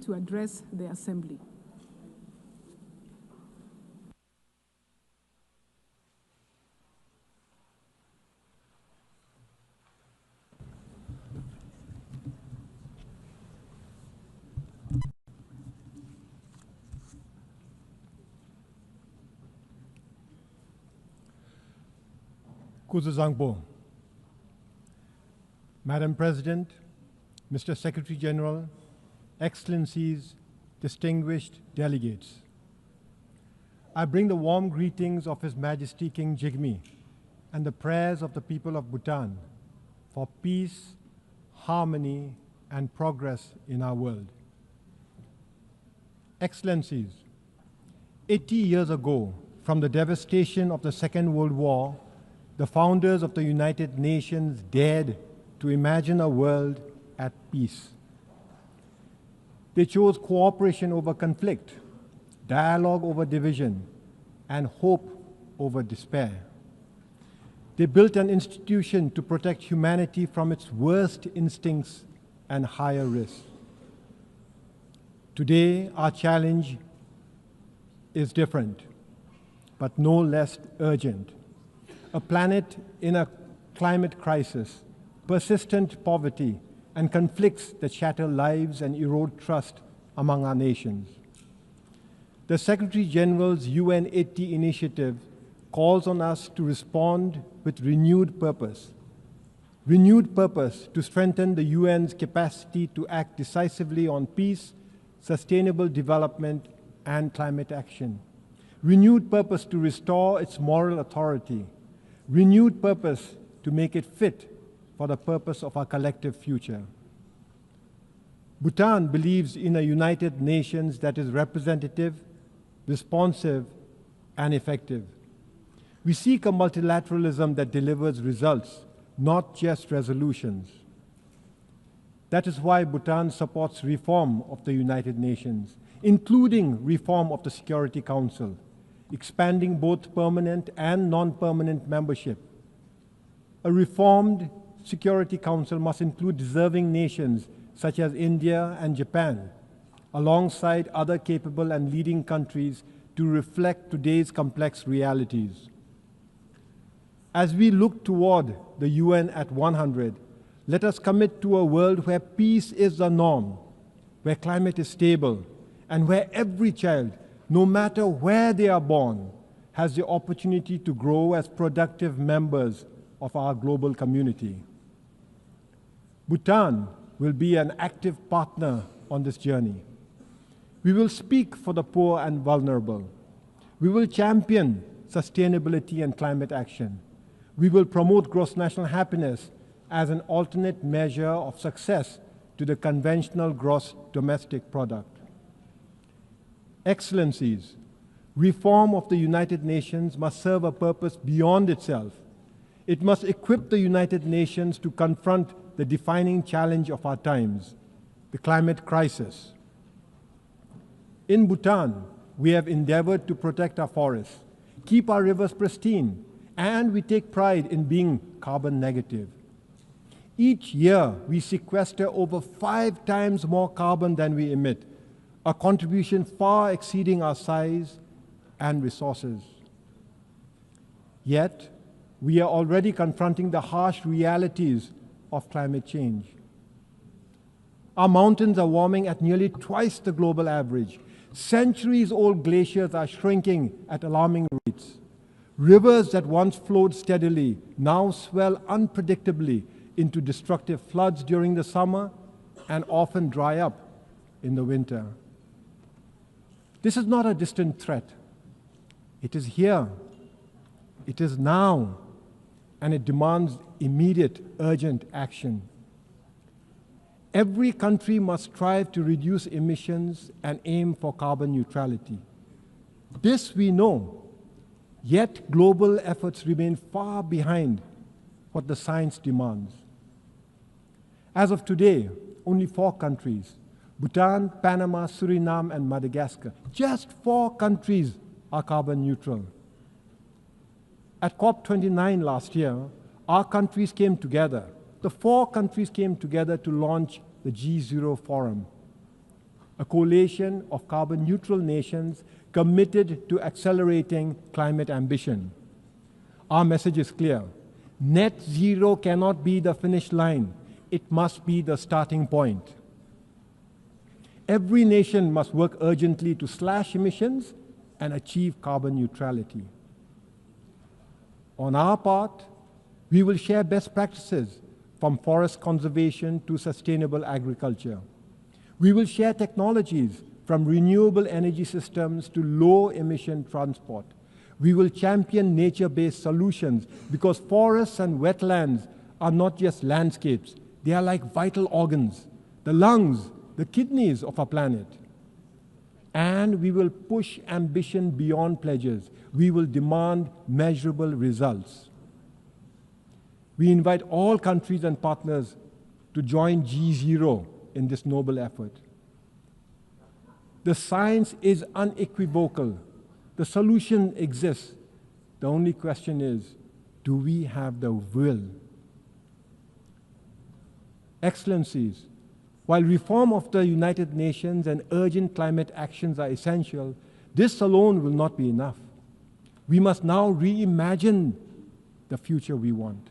to address the Assembly. Kuzuzangpo. Madam President, Mr. Secretary General, Excellencies, distinguished delegates, I bring the warm greetings of His Majesty King Jigme and the prayers of the people of Bhutan for peace, harmony, and progress in our world. Excellencies, 80 years ago, from the devastation of the Second World War, the founders of the United Nations dared to imagine a world at peace. They chose cooperation over conflict, dialogue over division, and hope over despair. They built an institution to protect humanity from its worst instincts and higher risks. Today, our challenge is different, but no less urgent. A planet in a climate crisis, persistent poverty, and conflicts that shatter lives and erode trust among our nations. The Secretary General's UN 80 initiative calls on us to respond with renewed purpose to strengthen the UN's capacity to act decisively on peace, sustainable development, and climate action. Renewed purpose to restore its moral authority. Renewed purpose to make it fit for the purpose of our collective future. Bhutan believes in a United Nations that is representative, responsive, and effective. We seek a multilateralism that delivers results, not just resolutions. That is why Bhutan supports reform of the United Nations, including reform of the Security Council, expanding both permanent and non-permanent membership. A reformed Security Council must include deserving nations such as India and Japan, alongside other capable and leading countries to reflect today's complex realities. As we look toward the UN at 100, let us commit to a world where peace is the norm, where climate is stable, and where every child, no matter where they are born, has the opportunity to grow as productive members of our global community. Bhutan will be an active partner on this journey. We will speak for the poor and vulnerable. We will champion sustainability and climate action. We will promote gross national happiness as an alternate measure of success to the conventional gross domestic product. Excellencies, reform of the United Nations must serve a purpose beyond itself. It must equip the United Nations to confront the defining challenge of our times, the climate crisis. In Bhutan, we have endeavored to protect our forests, keep our rivers pristine, and we take pride in being carbon negative. Each year, we sequester over 5 times more carbon than we emit, a contribution far exceeding our size and resources. Yet, we are already confronting the harsh realities of climate change. Our mountains are warming at nearly twice the global average. Centuries-old glaciers are shrinking at alarming rates. Rivers that once flowed steadily now swell unpredictably into destructive floods during the summer and often dry up in the winter. This is not a distant threat. It is here. It is now. And it demands immediate, urgent action. Every country must strive to reduce emissions and aim for carbon neutrality. This we know, yet global efforts remain far behind what the science demands. As of today, only 4 countries, Bhutan, Panama, Suriname, and Madagascar, just 4 countries are carbon neutral. At COP29 last year, our countries came together. The 4 countries came together to launch the G0 Forum. a coalition of carbon-neutral nations committed to accelerating climate ambition. Our message is clear. Net zero cannot be the finish line. It must be the starting point. Every nation must work urgently to slash emissions and achieve carbon neutrality. On our part, we will share best practices from forest conservation to sustainable agriculture. We will share technologies from renewable energy systems to low-emission transport. We will champion nature-based solutions because forests and wetlands are not just landscapes. They are like vital organs, the lungs, the kidneys of our planet. And we will push ambition beyond pledges. We will demand measurable results. We invite all countries and partners to join G0 in this noble effort. The science is unequivocal. The solution exists. The only question is, do we have the will? Excellencies, while reform of the United Nations and urgent climate actions are essential, this alone will not be enough. We must now reimagine the future we want.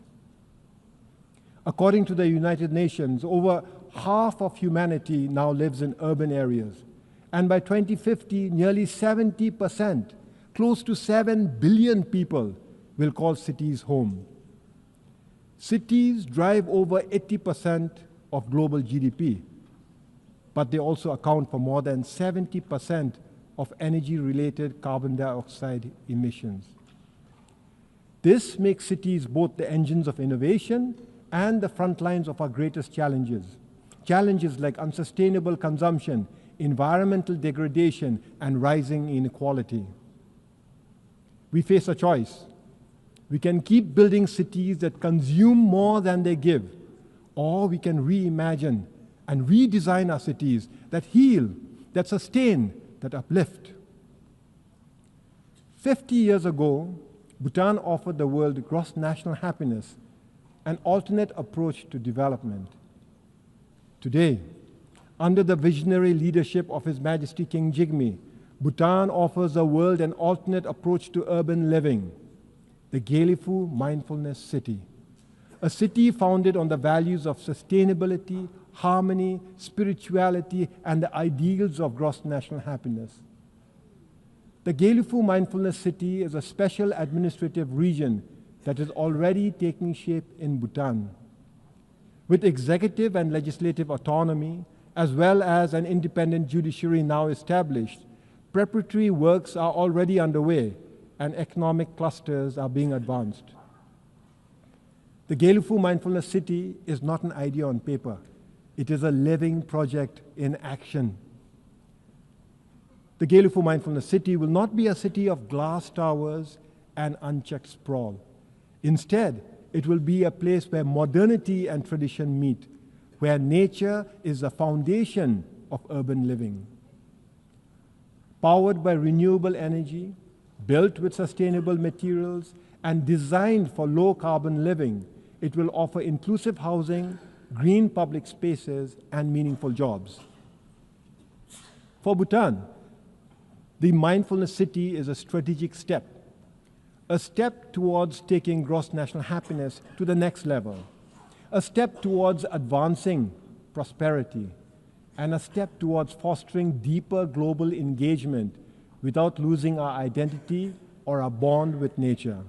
According to the United Nations, over half of humanity now lives in urban areas. And by 2050, nearly 70%, close to 7 billion people, will call cities home. Cities drive over 80% of global GDP, but they also account for more than 70% of energy-related carbon dioxide emissions. This makes cities both the engines of innovation and the front lines of our greatest challenges. Challenges like unsustainable consumption, environmental degradation, and rising inequality. We face a choice. We can keep building cities that consume more than they give, or we can reimagine and redesign our cities that heal, that sustain, that uplift. 50 years ago, Bhutan offered the world gross national happiness, an alternate approach to development. Today, under the visionary leadership of His Majesty King Jigme, Bhutan offers the world an alternate approach to urban living, the Bhutan Mindfulness City, a city founded on the values of sustainability, harmony, spirituality, and the ideals of gross national happiness. The Bhutan Mindfulness City is a special administrative region that is already taking shape in Bhutan. With executive and legislative autonomy, as well as an independent judiciary now established, preparatory works are already underway and economic clusters are being advanced. The Bhutan Mindfulness City is not an idea on paper. It is a living project in action. The Bhutan Mindfulness City will not be a city of glass towers and unchecked sprawl. Instead, it will be a place where modernity and tradition meet, where nature is the foundation of urban living. Powered by renewable energy, built with sustainable materials, and designed for low-carbon living, it will offer inclusive housing, green public spaces, and meaningful jobs. For Bhutan, the Mindfulness City is a strategic step towards taking gross national happiness to the next level, a step towards advancing prosperity, and a step towards fostering deeper global engagement without losing our identity or our bond with nature.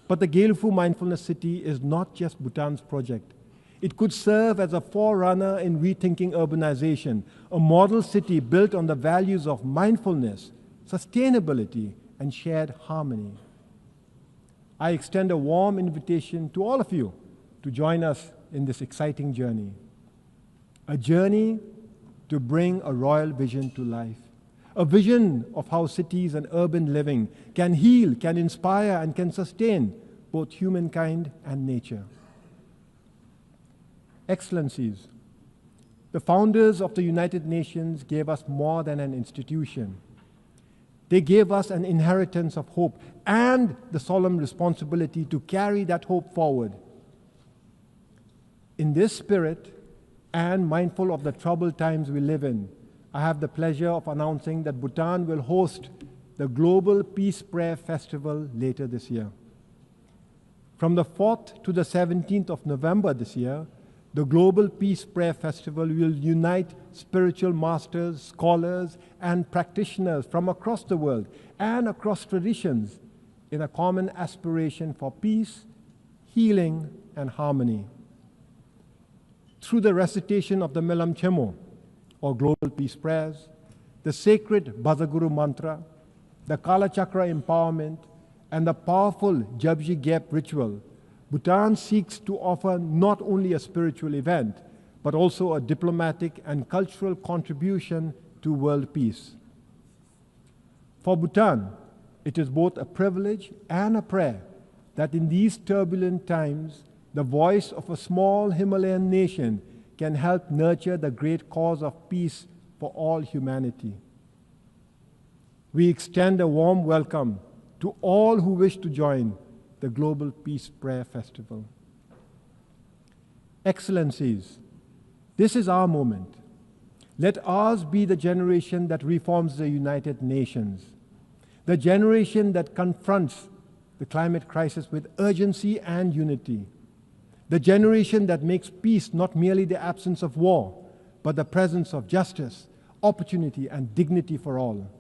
But the Bhutan Mindfulness City is not just Bhutan's project. It could serve as a forerunner in rethinking urbanization, a model city built on the values of mindfulness, sustainability, and shared harmony. I extend a warm invitation to all of you to join us in this exciting journey. A journey to bring a royal vision to life. A vision of how cities and urban living can heal, can inspire, and can sustain both humankind and nature. Excellencies, the founders of the United Nations gave us more than an institution. They gave us an inheritance of hope and the solemn responsibility to carry that hope forward. In this spirit, And mindful of the troubled times we live in, I have the pleasure of announcing that Bhutan will host the Global Peace Prayer Festival later this year. From the 4th to the 17th of November this year, the Global Peace Prayer Festival will unite spiritual masters, scholars, and practitioners from across the world and across traditions in a common aspiration for peace, healing, and harmony. Through the recitation of the Melam Chemo, or Global Peace Prayers, the sacred Bazaguru Mantra, the Kala Chakra empowerment, and the powerful Jabji Gap ritual, Bhutan seeks to offer not only a spiritual event, but also a diplomatic and cultural contribution to world peace. For Bhutan, it is both a privilege and a prayer that in these turbulent times, the voice of a small Himalayan nation can help nurture the great cause of peace for all humanity. We extend a warm welcome to all who wish to join the Global Peace Prayer Festival. Excellencies, this is our moment. Let ours be the generation that reforms the United Nations, the generation that confronts the climate crisis with urgency and unity, the generation that makes peace not merely the absence of war, but the presence of justice, opportunity, and dignity for all.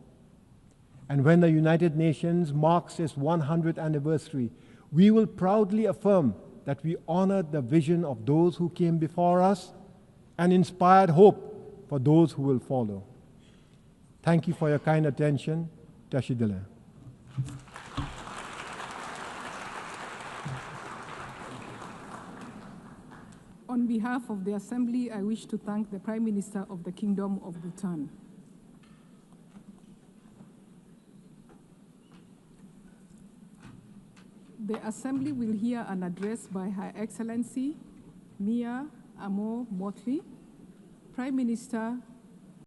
And when the United Nations marks its 100th anniversary, we will proudly affirm that we honored the vision of those who came before us and inspired hope for those who will follow. Thank you for your kind attention. Tashidile. On behalf of the Assembly, I wish to thank the Prime Minister of the Kingdom of Bhutan. The Assembly will hear an address by Her Excellency Mia Amo Motley, Prime Minister